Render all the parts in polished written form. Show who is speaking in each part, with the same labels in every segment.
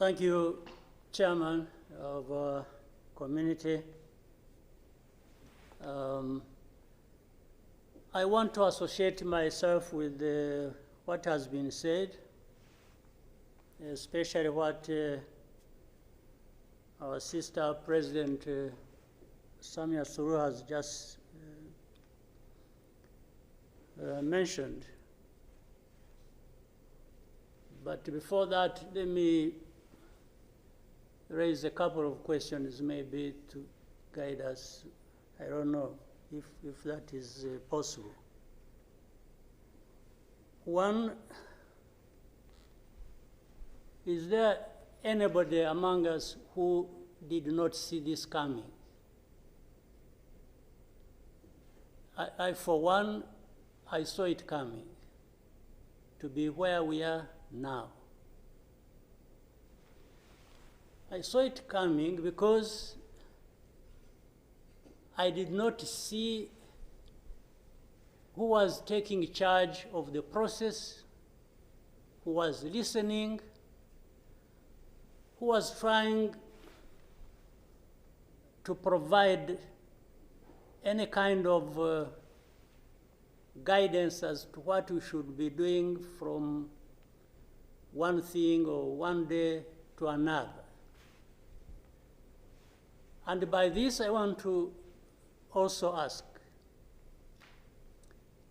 Speaker 1: Thank you, Chairman of Community. I want to associate myself with what has been said, especially what our sister President Cyril has just mentioned. But before that, let me raise a couple of questions maybe to guide us. I don't know if that is possible. One, is there anybody among us who did not see this coming? I for one, I saw it coming to be where we are now. I saw it coming because I did not see who was taking charge of the process, who was listening, who was trying to provide any kind of guidance as to what we should be doing from one thing or one day to another. And by this, I want to also ask,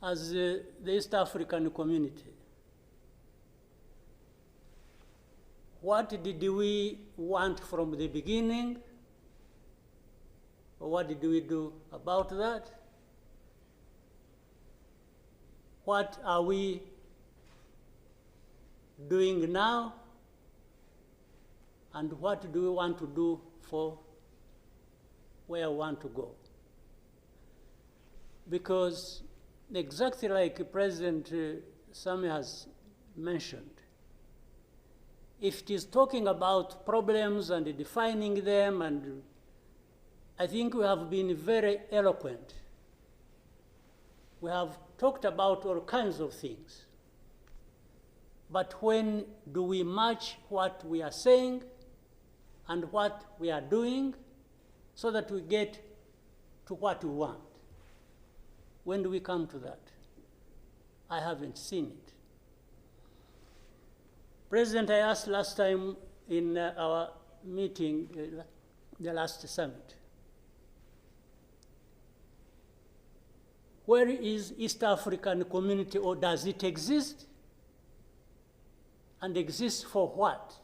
Speaker 1: as the East African community, what did we want from the beginning? Or what did we do about that? What are we doing now? And what do we want to do for where we want to go? Because exactly like President Sami has mentioned, if it is talking about problems and defining them, and I think we have been very eloquent. We have talked about all kinds of things. But when do we match what we are saying and what we are doing so that we get to what we want? When do we come to that? I haven't seen it. President, I asked last time in our meeting, the last summit, where is East African community, or does it exist? And exist for what?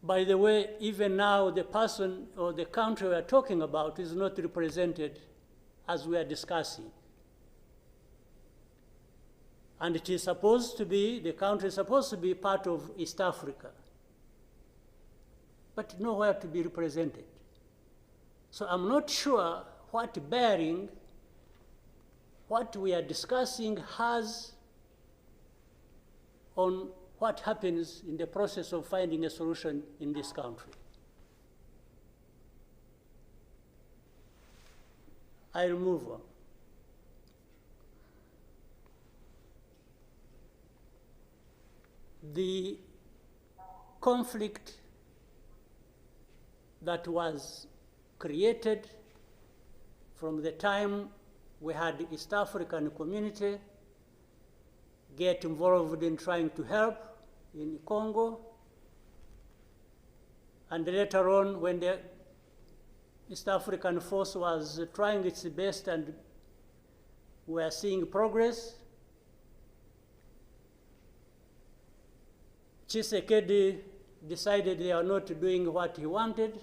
Speaker 1: By the way, even now, the person or the country we are talking about is not represented as we are discussing. And it is supposed to be, the country is supposed to be part of East Africa, but nowhere to be represented. So I'm not sure what bearing what we are discussing has on what happens in the process of finding a solution in this country. I'll move on. The conflict that was created from the time we had the East African community get involved in trying to help in Congo, and later on when the East African force was trying its best and we are seeing progress, Tshisekedi decided they are not doing what he wanted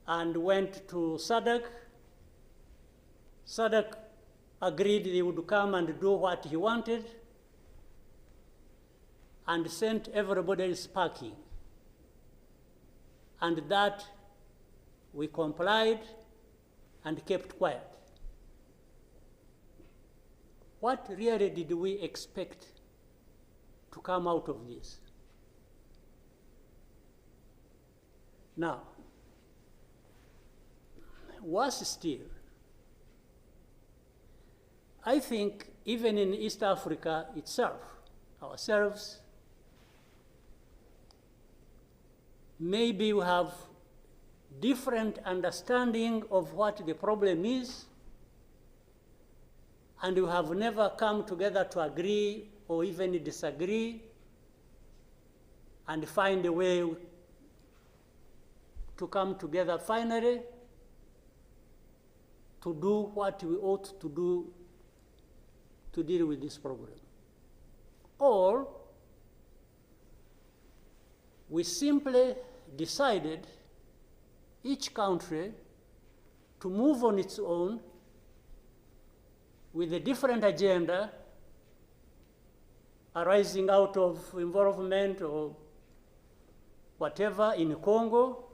Speaker 1: and went to SADC. SADC agreed they would come and do what he wanted and sent everybody packing. And that we complied and kept quiet. What really did we expect to come out of this? Now, worse still, I think even in East Africa itself, ourselves, maybe we have different understanding of what the problem is, and we have never come together to agree or even disagree and find a way to come together finally to do what we ought to do to deal with this problem. Or we simply decided, each country, to move on its own with a different agenda arising out of involvement or whatever in Congo,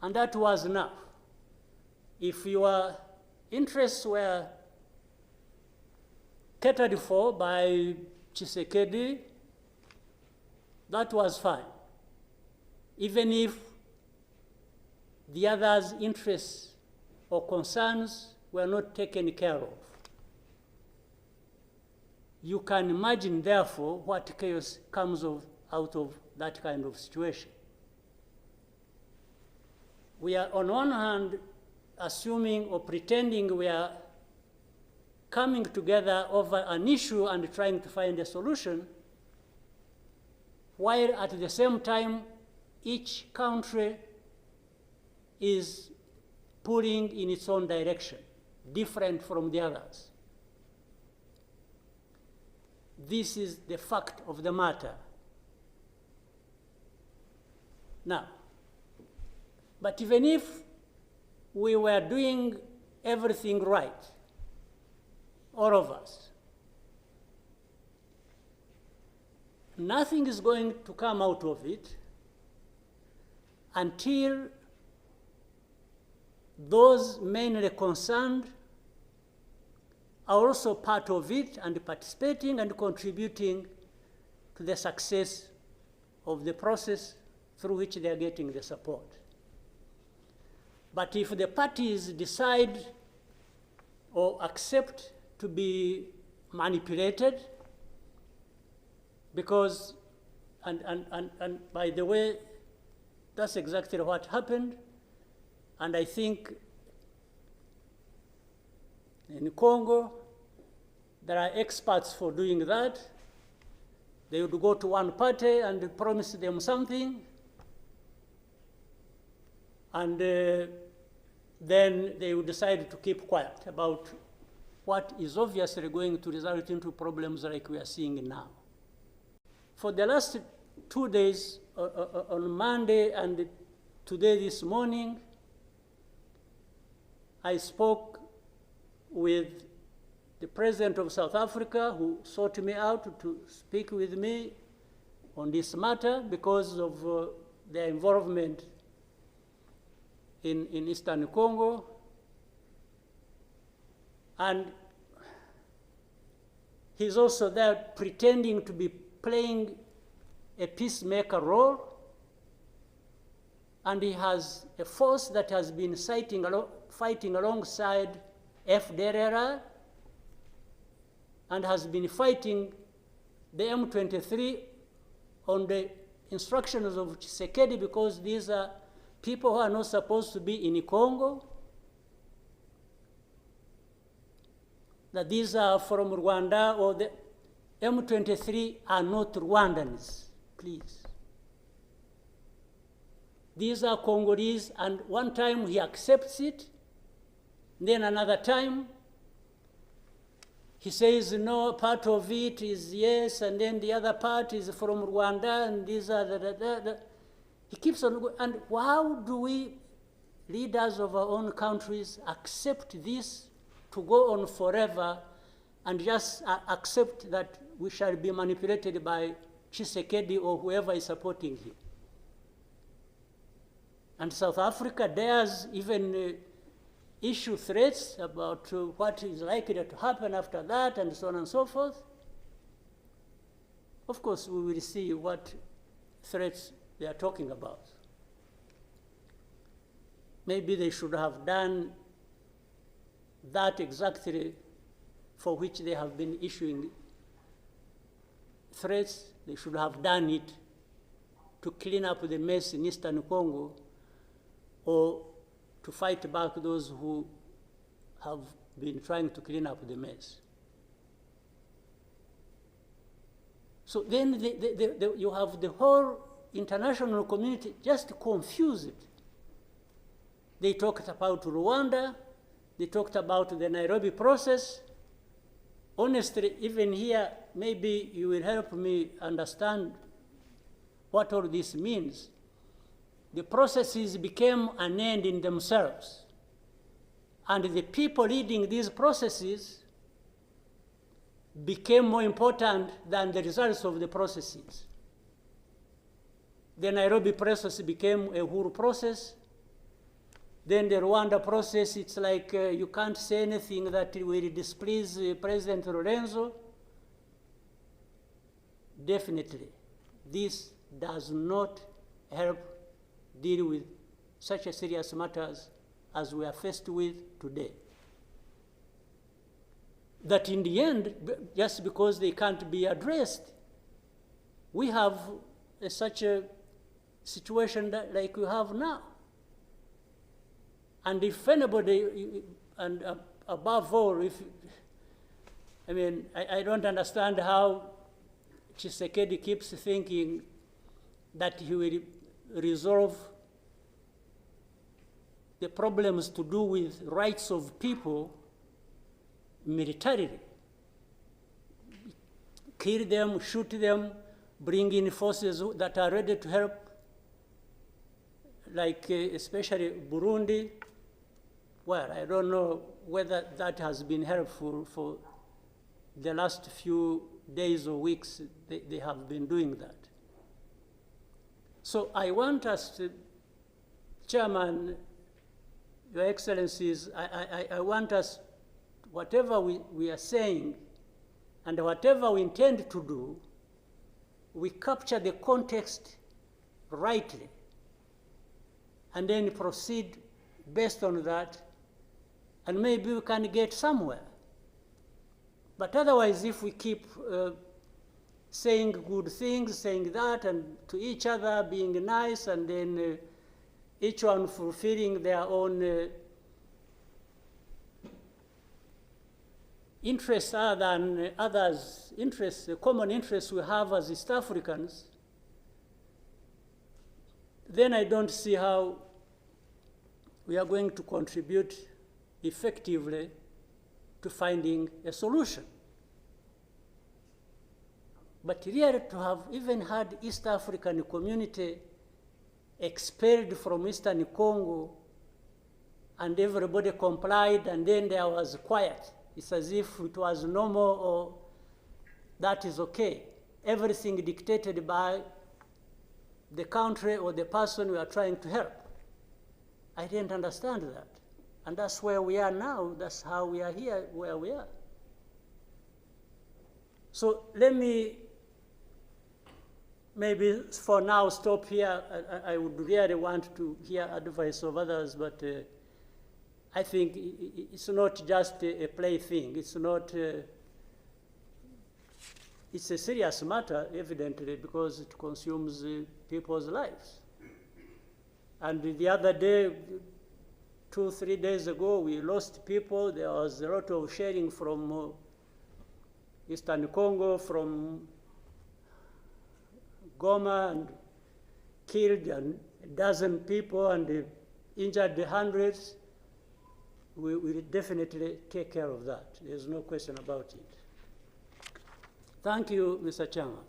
Speaker 1: and that was enough. If your interests were catered for by Tshisekedi, that was fine, even if the others' interests or concerns were not taken care of. You can imagine, therefore, what chaos comes out of that kind of situation. We are, on one hand, assuming or pretending we are coming together over an issue and trying to find a solution, while at the same time, each country is pulling in its own direction, different from the others. This is the fact of the matter. Now, but even if we were doing everything right, all of us, nothing is going to come out of it until those mainly concerned are also part of it and participating and contributing to the success of the process through which they are getting the support. But if the parties decide or accept to be manipulated, because, and by the way, that's exactly what happened, and I think in Congo, there are experts for doing that. They would go to one party and promise them something, and then they would decide to keep quiet about what is obviously going to result into problems like we are seeing now. For the last 2 days, on Monday and today this morning, I spoke with the president of South Africa, who sought me out to speak with me on this matter because of their involvement in Eastern Congo. And he's also there pretending to be playing a peacemaker role, and he has a force that has been fighting alongside FDLR and has been fighting the M23 on the instructions of Tshisekedi, because these are people who are not supposed to be in Congo, that these are from Rwanda, or the M23 are not Rwandans, please. These are Congolese, and one time he accepts it, then another time he says, no, part of it is yes, and then the other part is from Rwanda, and these are He keeps on going. And how do we, leaders of our own countries, accept this to go on forever and just accept that we shall be manipulated by Tshisekedi or whoever is supporting him? And South Africa dares even issue threats about what is likely to happen after that, and so on and so forth. Of course, we will see what threats they are talking about. Maybe they should have done that exactly for which they have been issuing threats. They should have done it to clean up the mess in Eastern Congo, or to fight back those who have been trying to clean up the mess. So then you have the whole international community just confused. They talked about Rwanda, they talked about the Nairobi process. Honestly, even here, maybe you will help me understand what all this means. The processes became an end in themselves. And the people leading these processes became more important than the results of the processes. The Nairobi process became a Uhuru process. Then the Rwanda process, it's like you can't say anything that will displease President Lorenzo. Definitely, this does not help deal with such a serious matters as we are faced with today. That in the end, just because they can't be addressed, we have such a situation that, like we have now. And if anybody, and above all, I don't understand how Tshisekedi keeps thinking that he will resolve the problems to do with rights of people militarily. Kill them, shoot them, bring in forces that are ready to help, like especially Burundi. Well, I don't know whether that has been helpful for the last few days or weeks. They have been doing that. So I want us to, Chairman, Your Excellencies, I want us, whatever we are saying and whatever we intend to do, we capture the context rightly and then proceed based on that, and maybe we can get somewhere. But otherwise, if we keep saying good things, saying that, and to each other being nice, and then each one fulfilling their own interests other than others' interests, the common interests we have as East Africans, then I don't see how we are going to contribute effectively to finding a solution. But really, to have even had East African community expelled from Eastern Congo, and everybody complied, and then there was quiet. It's as if it was normal, or that is okay. Everything dictated by the country or the person we are trying to help. I didn't understand that. And that's where we are now. That's how we are here, where we are. So let me maybe for now stop here. I would really want to hear advice of others, but I think it's not just a plaything. It's not, it's a serious matter, evidently, because it consumes people's lives. And the other day, 2-3 days ago, we lost people. There was a lot of sharing from Eastern Congo, from Goma, and killed a dozen people and injured hundreds. We will definitely take care of that. There's no question about it. Thank you, Mr. Chairman.